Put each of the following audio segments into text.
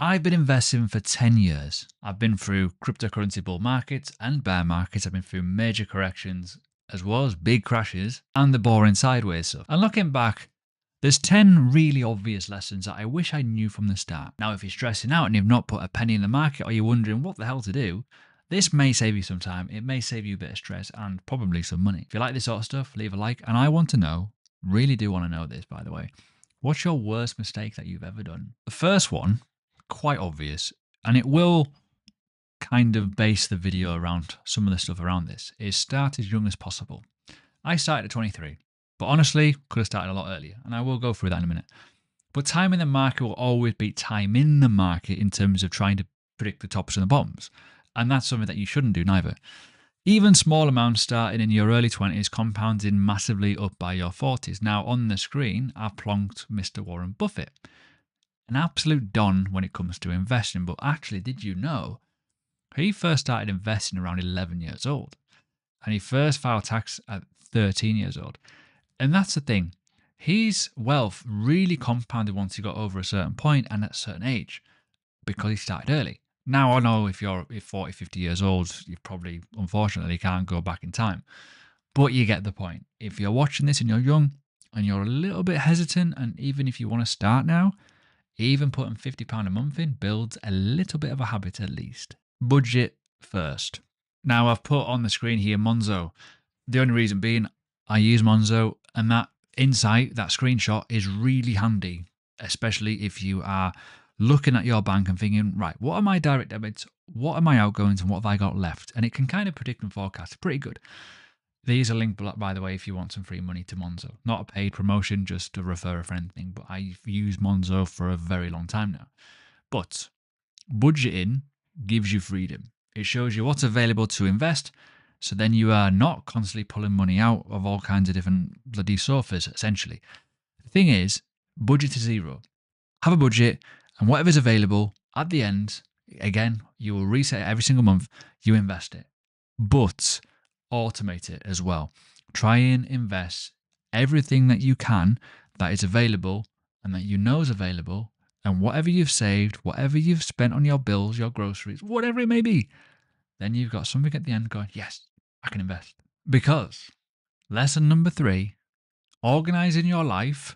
I've been investing for 10 years. I've been through cryptocurrency bull markets and bear markets. I've been through major corrections as well as big crashes and the boring sideways stuff. And looking back, there's 10 really obvious lessons that I wish I knew from the start. Now, if you're stressing out and you've not put a penny in the market or you're wondering what the hell to do, this may save you some time. It may save you a bit of stress and probably some money. If you like this sort of stuff, leave a like. And I want to know, really do want to know this, by the way, what's your worst mistake that you've ever done? The first one, quite obvious, and it will kind of base the video around some of the stuff around this, is start as young as possible. I started at 23, but honestly, could have started a lot earlier, and I will go through that in a minute. But time in the market will always beat time in the market in terms of trying to predict the tops and the bottoms, and that's something that you shouldn't do neither. Even small amounts starting in your early 20s compounding massively up by your 40s. Now on the screen, I've plonked Mr. Warren Buffett. An absolute don when it comes to investing, but actually, did you know he first started investing around 11 years old and he first filed tax at 13 years old? And that's the thing, his wealth really compounded once he got over a certain point and at a certain age because he started early. Now, I know if you're 40, 50 years old, you probably, unfortunately, can't go back in time, but you get the point. If you're watching this and you're young and you're a little bit hesitant, and even if you want to start now, even putting £50 a month in builds a little bit of a habit at least. Budget first. Now I've put on the screen here Monzo. The only reason being I use Monzo, and that insight, that screenshot is really handy, especially if you are looking at your bank and thinking, right, what are my direct debits? What are my outgoings and what have I got left? And it can kind of predict and forecast pretty good. These are linked, by the way, if you want some free money to Monzo. Not a paid promotion, just a refer a friend thing, but I've used Monzo for a very long time now. But budgeting gives you freedom. It shows you what's available to invest, so then you are not constantly pulling money out of all kinds of different bloody sofas, essentially. The thing is, budget to zero. Have a budget, and whatever's available at the end, again, you will reset it every single month, you invest it. But automate it as well. Try and invest everything that you can that is available and that you know is available, and whatever you've saved, whatever you've spent on your bills, your groceries, whatever it may be, then you've got something at the end going, yes, I can invest. Because lesson number 3, organizing your life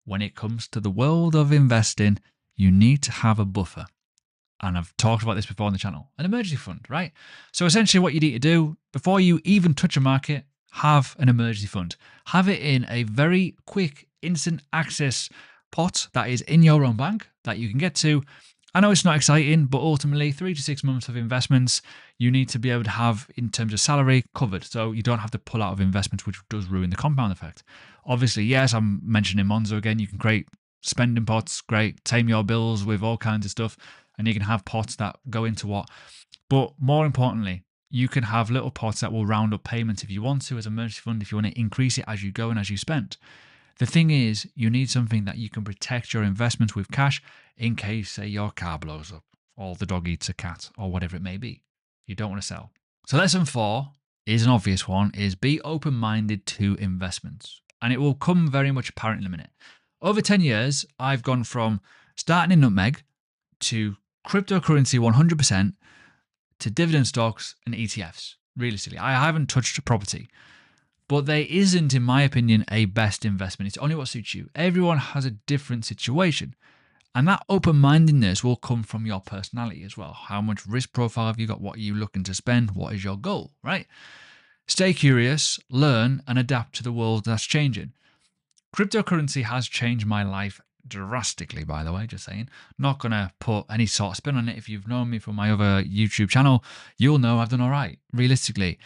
when it comes to the world of investing, you need to have a buffer. And I've talked about this before on the channel, an emergency fund, right? So essentially what you need to do before you even touch a market, have an emergency fund. Have it in a very quick, instant access pot that is in your own bank that you can get to. I know it's not exciting, but ultimately 3 to 6 months of investments, you need to be able to have in terms of salary covered. So you don't have to pull out of investments, which does ruin the compound effect. Obviously, yes, I'm mentioning Monzo again. You can create spending pots, great, tame your bills with all kinds of stuff. And you can have pots that go into what. But more importantly, you can have little pots that will round up payments if you want to as an emergency fund, if you want to increase it as you go and as you spend. The thing is, you need something that you can protect your investments with cash in case, say, your car blows up or the dog eats a cat or whatever it may be. You don't want to sell. So lesson 4 is an obvious one, is be open-minded to investments. And it will come very much apparent in a minute. Over 10 years, I've gone from starting in Nutmeg to cryptocurrency 100% to dividend stocks and ETFs. Realistically, I haven't touched property, but there isn't, in my opinion, a best investment. It's only what suits you. Everyone has a different situation, and that open-mindedness will come from your personality as well. How much risk profile have you got? What are you looking to spend? What is your goal, right? Stay curious, learn, and adapt to the world that's changing. Cryptocurrency has changed my life drastically, by the way, just saying. Not going to put any sort of spin on it. If you've known me from my other YouTube channel, you'll know I've done all right. Realistically,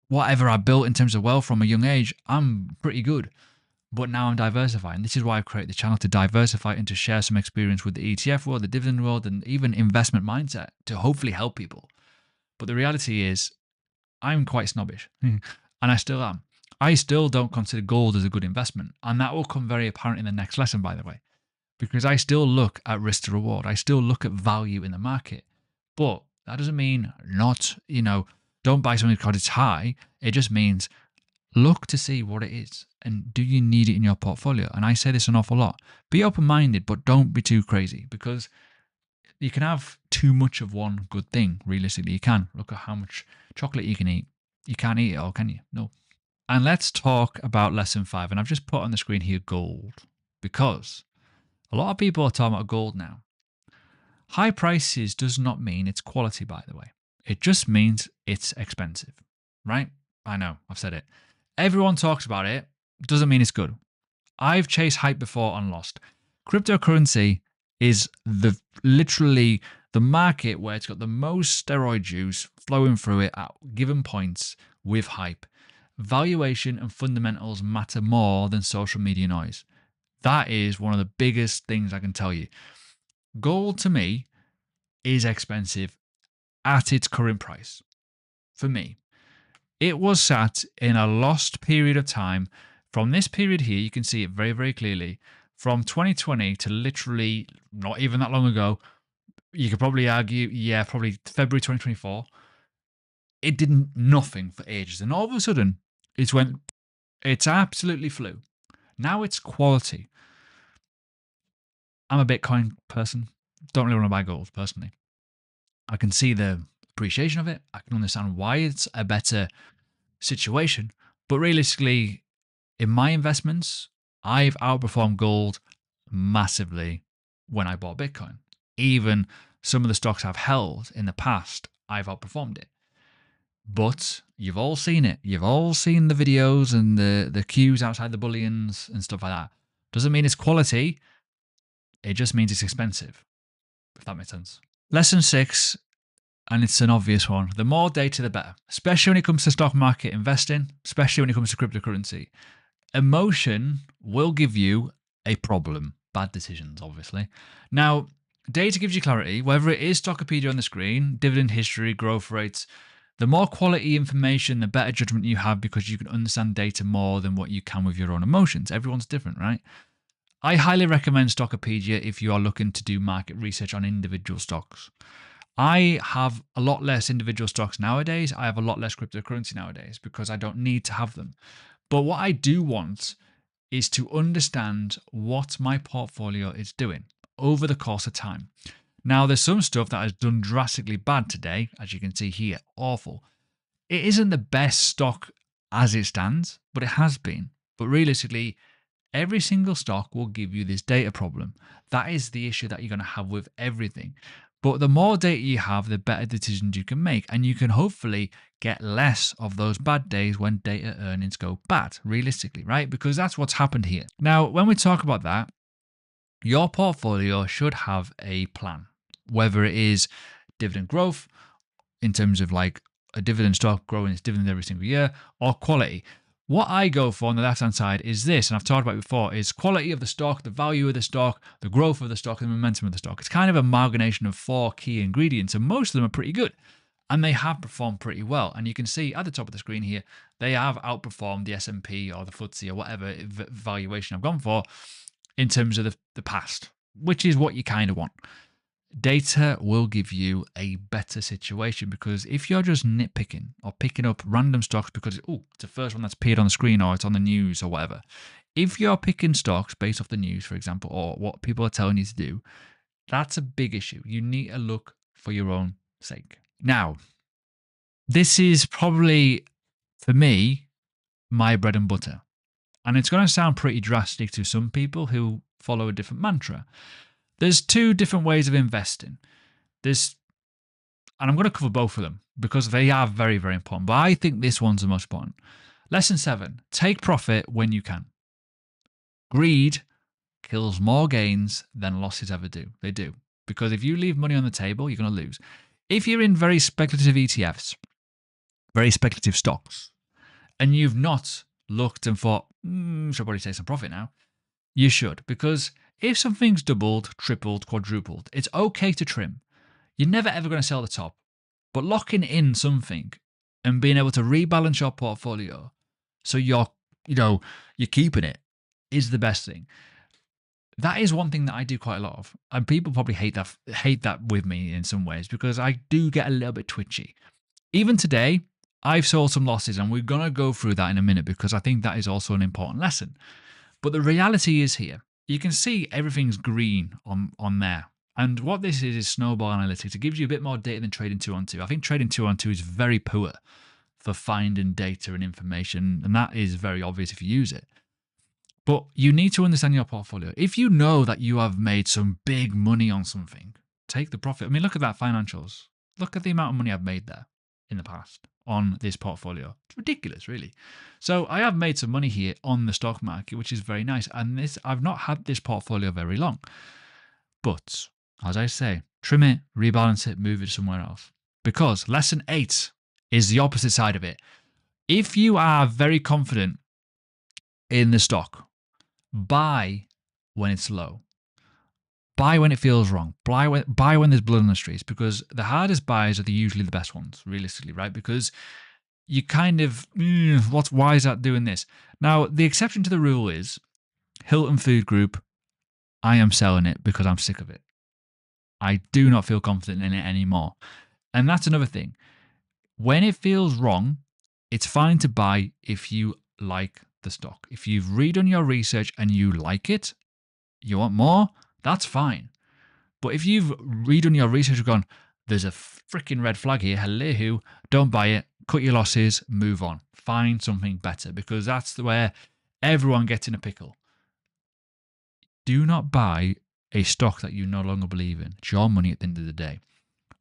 whatever I built in terms of wealth from a young age, I'm pretty good. But now I'm diversifying. This is why I've created the channel, to diversify and to share some experience with the ETF world, the dividend world, and even investment mindset to hopefully help people. But the reality is, I'm quite snobbish, and I still am. I still don't consider gold as a good investment. And that will come very apparent in the next lesson, by the way, because I still look at risk to reward. I still look at value in the market. But that doesn't mean don't buy something because it's high. It just means look to see what it is. And do you need it in your portfolio? And I say this an awful lot. Be open-minded, but don't be too crazy, because You can have too much of one good thing. Realistically, you can. Look at how much chocolate you can eat. You can't eat it all, can you? No. And let's talk about lesson 5. And I've just put on the screen here gold, because a lot of people are talking about gold now. High prices does not mean it's quality, by the way. It just means it's expensive, right? I know, I've said it. Everyone talks about it, doesn't mean it's good. I've chased hype before and lost. Cryptocurrency is literally the market where it's got the most steroid juice flowing through it at given points with hype. Valuation and fundamentals matter more than social media noise. That is one of the biggest things I can tell you. Gold to me is expensive at its current price. For me, it was sat in a lost period of time. From this period here, you can see it very, very clearly. From 2020 to literally not even that long ago, you could probably argue, probably February 2024, it did nothing for ages. And all of a sudden, it's absolutely flew. Now it's quality. I'm a Bitcoin person. Don't really want to buy gold personally. I can see the appreciation of it. I can understand why it's a better situation. But realistically, in my investments, I've outperformed gold massively when I bought Bitcoin. Even some of the stocks I've held in the past, I've outperformed it. But you've all seen it. You've all seen the videos and the queues outside the bullions and stuff like that. Doesn't mean it's quality. It just means it's expensive, if that makes sense. Lesson 6, and it's an obvious one. The more data, the better, especially when it comes to stock market investing, especially when it comes to cryptocurrency. Emotion will give you a problem. Bad decisions, obviously. Now, data gives you clarity, whether it is Stockopedia on the screen, dividend history, growth rates. The more quality information, the better judgment you have, because you can understand data more than what you can with your own emotions. Everyone's different, right? I highly recommend Stockopedia if you are looking to do market research on individual stocks. I have a lot less individual stocks nowadays. I have a lot less cryptocurrency nowadays because I don't need to have them. But what I do want is to understand what my portfolio is doing over the course of time. Now, there's some stuff that has done drastically bad today, as you can see here, awful. It isn't the best stock as it stands, but it has been. But realistically, every single stock will give you this data problem. That is the issue that you're going to have with everything. But the more data you have, the better decisions you can make. And you can hopefully get less of those bad days when data earnings go bad, realistically, right? Because that's what's happened here. Now, when we talk about that, your portfolio should have a plan, whether it is dividend growth in terms of like a dividend stock growing its dividend every single year, or quality. What I go for on the left-hand side is this, and I've talked about it before, is quality of the stock, the value of the stock, the growth of the stock, and the momentum of the stock. It's kind of an amalgamation of 4 key ingredients, and most of them are pretty good. And they have performed pretty well. And you can see at the top of the screen here, they have outperformed the S&P or the FTSE or whatever valuation I've gone for in terms of the past, which is what you kind of want. Data will give you a better situation, because if you're just nitpicking or picking up random stocks because it's the first one that's appeared on the screen or it's on the news or whatever, if you're picking stocks based off the news, for example, or what people are telling you to do, that's a big issue. You need to look for your own sake. Now, this is probably, for me, my bread and butter. And it's going to sound pretty drastic to some people who follow a different mantra. There's 2 different ways of investing. And I'm going to cover both of them because they are very, very important. But I think this one's the most important. Lesson 7, take profit when you can. Greed kills more gains than losses ever do. They do. Because if you leave money on the table, you're going to lose. If you're in very speculative ETFs, very speculative stocks, and you've not looked and thought, should probably take some profit now, you should. Because if something's doubled, tripled, quadrupled, it's okay to trim. You're never ever going to sell the top. But locking in something and being able to rebalance your portfolio so you're keeping it is the best thing. That is one thing that I do quite a lot of. And people probably hate that with me in some ways, because I do get a little bit twitchy. Even today, I've sold some losses, and we're going to go through that in a minute because I think that is also an important lesson. But the reality is here. You can see everything's green on there. And what this is snowball analytics. It gives you a bit more data than trading 2-on-2. I think trading 2-on-2 is very poor for finding data and information, and that is very obvious if you use it. But you need to understand your portfolio. If you know that you have made some big money on something, take the profit. I mean, look at that financials. Look at the amount of money I've made there in the past on this portfolio. It's ridiculous, really. So I have made some money here on the stock market, which is very nice. And I've not had this portfolio very long. But as I say, trim it, rebalance it, move it somewhere else. Because lesson 8 is the opposite side of it. If you are very confident in the stock, buy when it's low. Buy when it feels wrong. Buy when there's blood on the streets, because the hardest buys are usually the best ones, realistically, right? Because you kind of, why is that doing this? Now, the exception to the rule is Hilton Food Group. I am selling it because I'm sick of it. I do not feel confident in it anymore. And that's another thing. When it feels wrong, it's fine to buy if you like the stock. If you've redone your research and you like it, you want more, that's fine. But if you've redone your research and gone, there's a freaking red flag here, hello, don't buy it, cut your losses, move on. Find something better, because that's where everyone gets in a pickle. Do not buy a stock that you no longer believe in. It's your money at the end of the day.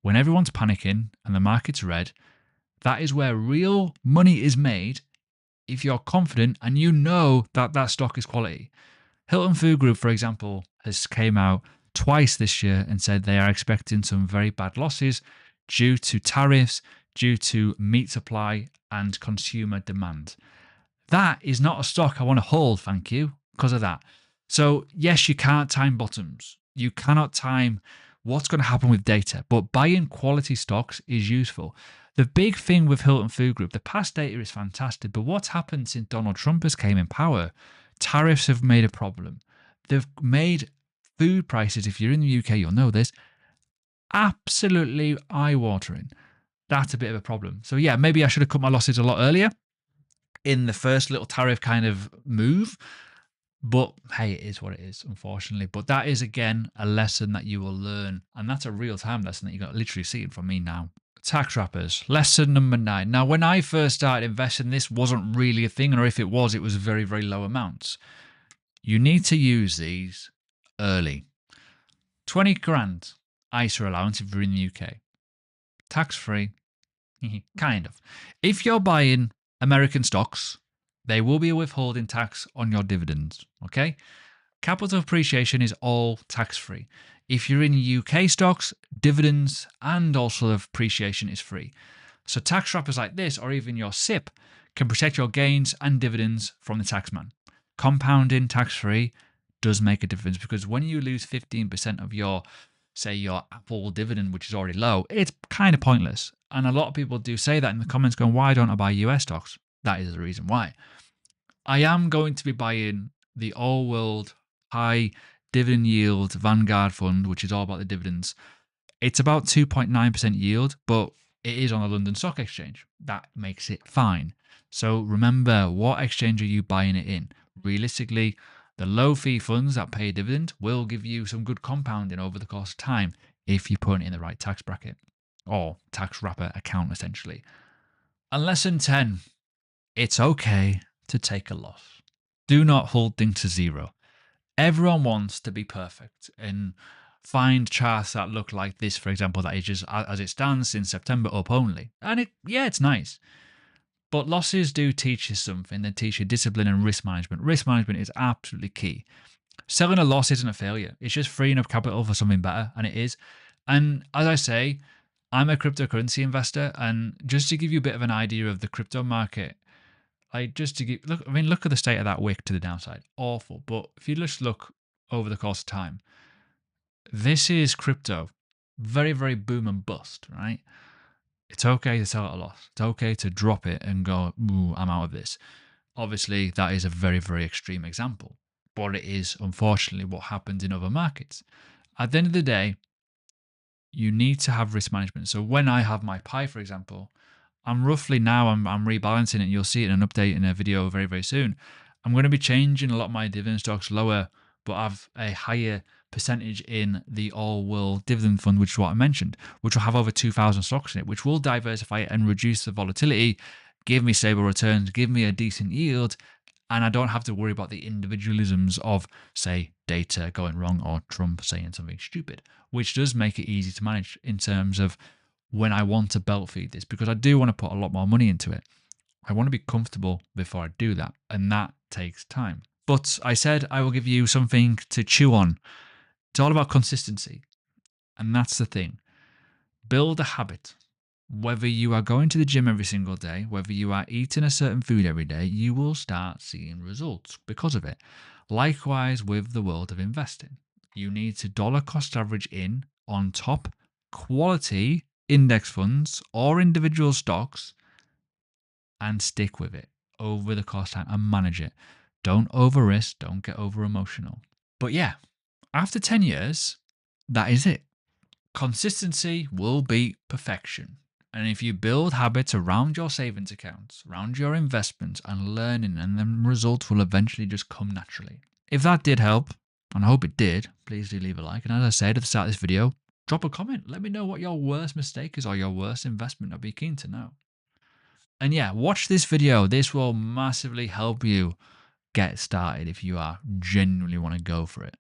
When everyone's panicking and the market's red, that is where real money is made if you're confident and you know that that stock is quality. Hilton Food Group, for example, has came out twice this year and said they are expecting some very bad losses due to tariffs, due to meat supply and consumer demand. That is not a stock I want to hold, thank you, because of that. So yes, you can't time bottoms. You cannot time what's going to happen with data, but buying quality stocks is useful. The big thing with Hilton Food Group, the past data is fantastic, but what's happened since Donald Trump has came in power? Tariffs have made a problem. They've made food prices, if you're in the UK, you'll know this, absolutely eye-watering. That's a bit of a problem. So yeah, maybe I should have cut my losses a lot earlier in the first little tariff kind of move. But hey, it is what it is, unfortunately. But that is, again, a lesson that you will learn. And that's a real-time lesson that you got literally seeing from me now. Tax wrappers, lesson number 9. Now, when I first started investing, this wasn't really a thing, or if it was very, very low amounts. You need to use these early. 20 grand ISA allowance if you're in the UK. Tax-free, kind of. If you're buying American stocks, they will be a withholding tax on your dividends, okay? Capital appreciation is all tax-free. If you're in UK stocks, dividends and also appreciation is free. So tax wrappers like this, or even your SIP, can protect your gains and dividends from the taxman. Compounding tax-free does make a difference, because when you lose 15% of your, say, your Apple dividend, which is already low, it's kind of pointless. And a lot of people do say that in the comments going, why don't I buy US stocks? That is the reason why. I am going to be buying the All World High Dividend Yield Vanguard Fund, which is all about the dividends. It's about 2.9% yield, but it is on the London Stock Exchange. That makes it fine. So remember, what exchange are you buying it in? Realistically, the low fee funds that pay a dividend will give you some good compounding over the course of time if you put it in the right tax bracket or tax wrapper account, essentially. And lesson 10, it's okay to take a loss. Do not hold things to zero. Everyone wants to be perfect and find charts that look like this, for example, that is just as it stands in September up only. And it's nice. But losses do teach you something. They teach you discipline and risk management. Risk management is absolutely key. Selling a loss isn't a failure. It's just freeing up capital for something better, and it is. And as I say, I'm a cryptocurrency investor, and just to give you a bit of an idea of the crypto market, look at the state of that wick to the downside. Awful. But if you just look over the course of time, this is crypto. Very, very boom and bust, right? It's okay to sell at a loss. It's okay to drop it and go, ooh, I'm out of this. Obviously, that is a very, very extreme example, but it is unfortunately what happens in other markets. At the end of the day, you need to have risk management. So when I have my pie, for example, I'm rebalancing it. And you'll see it in an update in a video very, very soon. I'm going to be changing a lot of my dividend stocks lower, but have a higher percentage in the All World Dividend Fund, which is what I mentioned, which will have over 2,000 stocks in it, which will diversify and reduce the volatility, give me stable returns, give me a decent yield, and I don't have to worry about the individualisms of, say, data going wrong or Trump saying something stupid, which does make it easy to manage in terms of when I want to belt feed this, because I do want to put a lot more money into it. I want to be comfortable before I do that, and that takes time. But I said I will give you something to chew on. It's all about consistency, and that's the thing. Build a habit. Whether you are going to the gym every single day, whether you are eating a certain food every day, you will start seeing results because of it. Likewise with the world of investing. You need to dollar cost average in on top quality index funds or individual stocks and stick with it over the course of time and manage it. Don't over risk, don't get over emotional. But yeah, after 10 years, that is it. Consistency will beat perfection. And if you build habits around your savings accounts, around your investments and learning, and then results will eventually just come naturally. If that did help, and I hope it did, please do leave a like. And as I said at the start of this video, drop a comment. Let me know what your worst mistake is or your worst investment. I'd be keen to know. And yeah, watch this video. This will massively help you get started if you are genuinely want to go for it.